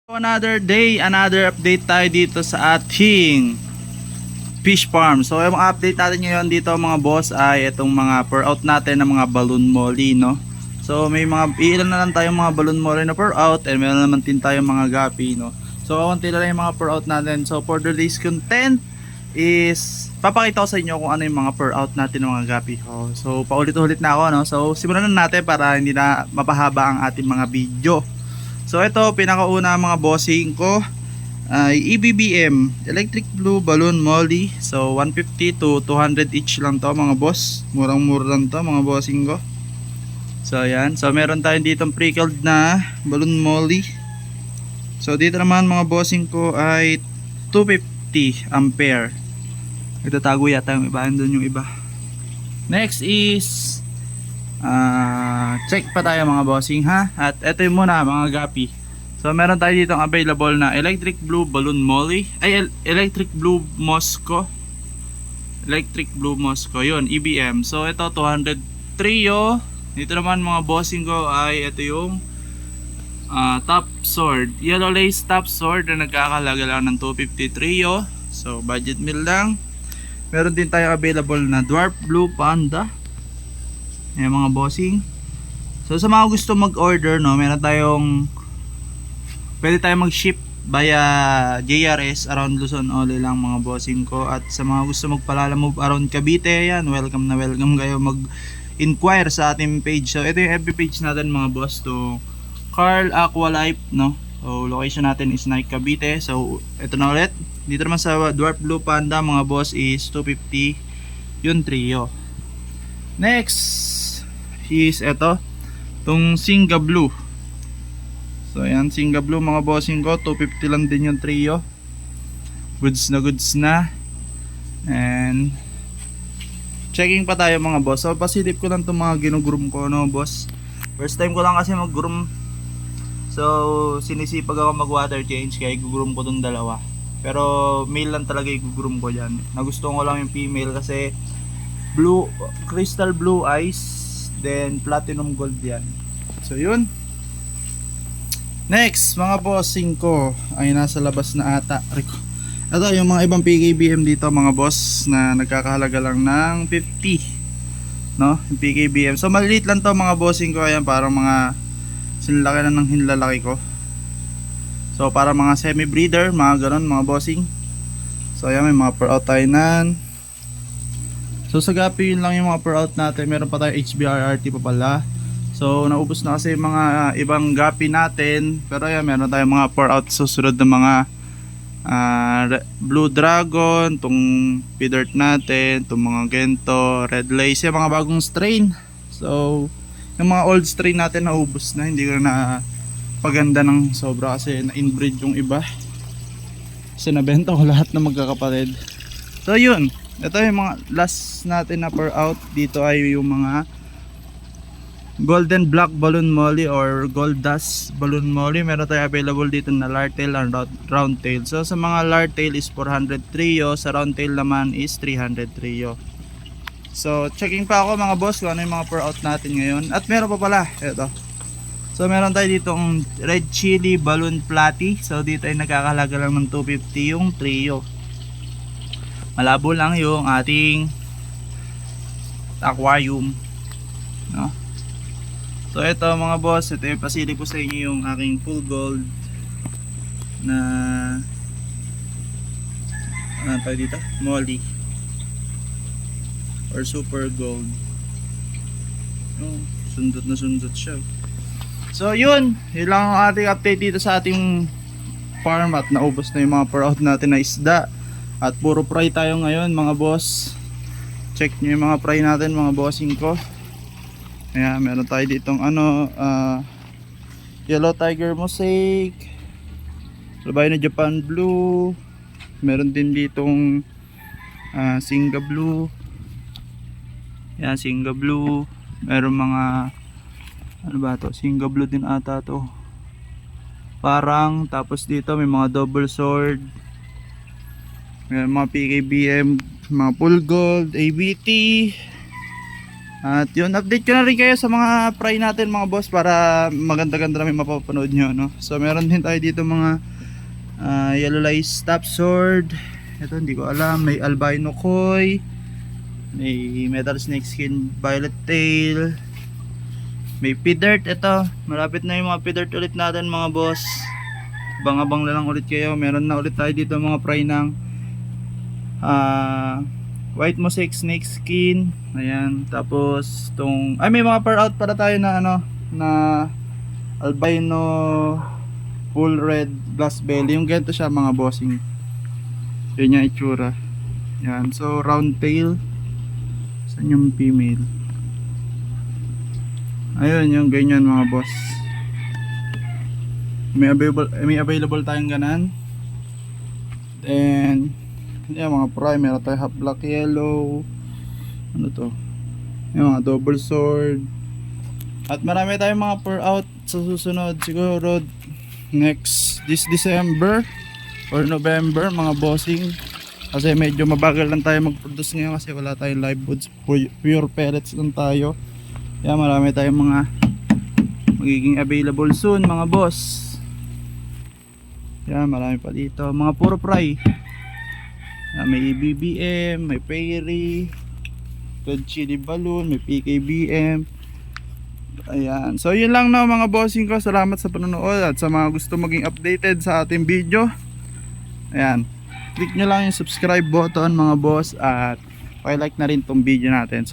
Another day, another update tayo dito sa ating fish farm. So yung update natin ngayon dito mga boss ay itong mga per out natin ng mga balloon molly, no? So may mga ilan na lang tayong mga balloon molly na per out, and meron naman din tayong mga gapi, no? So kaunti lang yung mga per out natin. So for today's content is papakita ko sa inyo kung ano yung mga per out natin ng mga gapi. So paulit-ulit na ako, no? So simulan na natin para hindi na mapahaba ang ating mga video. So ito, pinakauna mga bossing ko ay EBBM, Electric Blue Balloon Molly. So 150 to 200 each lang to mga boss. Murang-mura lang to mga bossing ko. So ayan, so meron tayong ditong prickled na Balloon Molly. So dito naman mga bossing ko ay 250 ampere. Itatago yata yung iba, andun yung iba. Next is check pa tayo mga bossing ha. At ito yung muna mga gapi. So meron tayo ditong available na Electric Blue Balloon Molly, ay Electric Blue Moscow. Electric Blue Moscow, yun, EBM. So ito 200 trio. Dito naman mga bossing ko ay ito yung top sword, yellow lace top sword na nagkakalaga lang ng 250 trio. So budget meal lang. Meron din tayo available na Dwarf Blue Panda. Ayan mga bossing. So sa mga gusto mag-order, no, meron tayong pwede tayong mag-ship via JRS around Luzon only lang mga bossing ko. At sa mga gusto magpalala move around Cavite, yan, welcome na welcome kayo mag-inquire sa ating page. So ito yung FB page natin mga boss, to Carl Aqualife, no. So location natin is Nike Cavite. So ito na ulit. Dito naman sa Dwarf Blue Panda mga boss is 250 yung trio. Next is ito, tong Singa Blue. So ayan, Singa Blue mga bossing ko, 250 lang din yung trio. Goods na. And checking pa tayo mga boss. So pasilip ko lang itong mga ginugroom ko, no boss. First time ko lang kasi mag-groom. So sinisipag ako mag-water change, kaya i-groom ko itong dalawa. Pero male lang talaga i-groom ko dyan. Nagustuhan ko lang yung female kasi blue, crystal blue eyes, then platinum gold yan. So yun. Next mga bossing ko ay nasa labas na ata. Ito yung mga ibang PKBM dito mga boss na nagkakahalaga lang ng 50, no, yung PKBM. So maliit lang to mga bossing ko. Ayan, parang mga sinlaki na ng hinlalaki ko. So para mga semi breeder, mga ganon mga bossing. So ayan, may mga per out tayo nan. So sa gapi yun lang yung mga per out natin. Meron pa tayo HBRRT pa pala. So naubos na kasi yung mga ibang gapi natin. Pero yan, meron tayong mga per out susunod na mga Blue Dragon, tong P-Dirt natin, tong mga Gento, Red Lace, yung mga bagong strain. So yung mga old strain natin naubos na. Hindi ko na paganda ng sobra kasi na-inbreed yung iba. Kasi nabenta ko lahat na magkakapatid. So yun, ito yung mga last natin na per out. Dito ay yung mga Golden Black Balloon Molly or Gold Dust Balloon Molly. Meron tayo available dito na Lartail and Roundtail. So sa mga Lartail is 400 trio, sa Roundtail naman is 300 trio. So checking pa ako mga boss kung ano yung mga per out natin ngayon. At meron pa pala, ito. So meron tayo dito ang Red Chili Balloon Platy. So dito ay nakakalaga lang ng 250 yung trio. Malabo lang yung ating aquarium, no? So ito mga boss, ito yung pasilip ko sa inyo yung aking full gold na ano tayo dito? Molly or super gold. Oh, sundot na sundot siya. So yun lang ang ating update dito sa ating farm. At naubos na yung mga per out natin na isda. At puro fry tayo ngayon mga boss. Check nyo yung mga fry natin mga bossing ko. Ayan, meron tayo ditong Yellow Tiger Mosaic, Albino Japan Blue. Meron din ditong Singa Blue. Ayan, Singa Blue. Meron mga ano ba to? Singa Blue din ata to. Parang, tapos dito may mga double sword. May mga PKBM, mga full gold, ABT. At yun, update ko na rin kayo sa mga fry natin mga boss para maganda-ganda na may mapapanood nyo, no? So meron din tayo dito mga yellow lice top sword. Ito hindi ko alam, may albino koi, may metal snake skin violet tail, may pidert. Ito malapit na yung mga pidert ulit natin mga boss, abang-abang na lang ulit kayo. Meron na ulit tayo dito mga fry ng white mosaic snake skin. Ayan, tapos tong may mga par out para tayo na na albino full red glass belly. Yung ganito siya mga bossing, yun yung itsura. Yan, so round tail. Saan yung female? Ayun, yung ganyan mga boss. May available tayong ganan. Then yan mga prime, meron tayong half black yellow. Ano to? Yung mga double sword. At marami tayong mga pour out sa susunod, siguro next this December or November mga bossing. Kasi medyo mabagal lang tayo mag-produce ngayon kasi wala tayong live foods, pure pellets lang tayo. Kaya marami tayong mga magiging available soon mga boss. Yan, marami pa dito, mga puro fry. May BBM, may Fairy, Red Chili Balloon, may PKBM. Ayan, so yun lang na mga bossing ko. Salamat sa panonood at sa mga gusto maging updated sa ating video. Ayan, click nyo lang yung subscribe button mga boss at pakilike na rin tong video natin.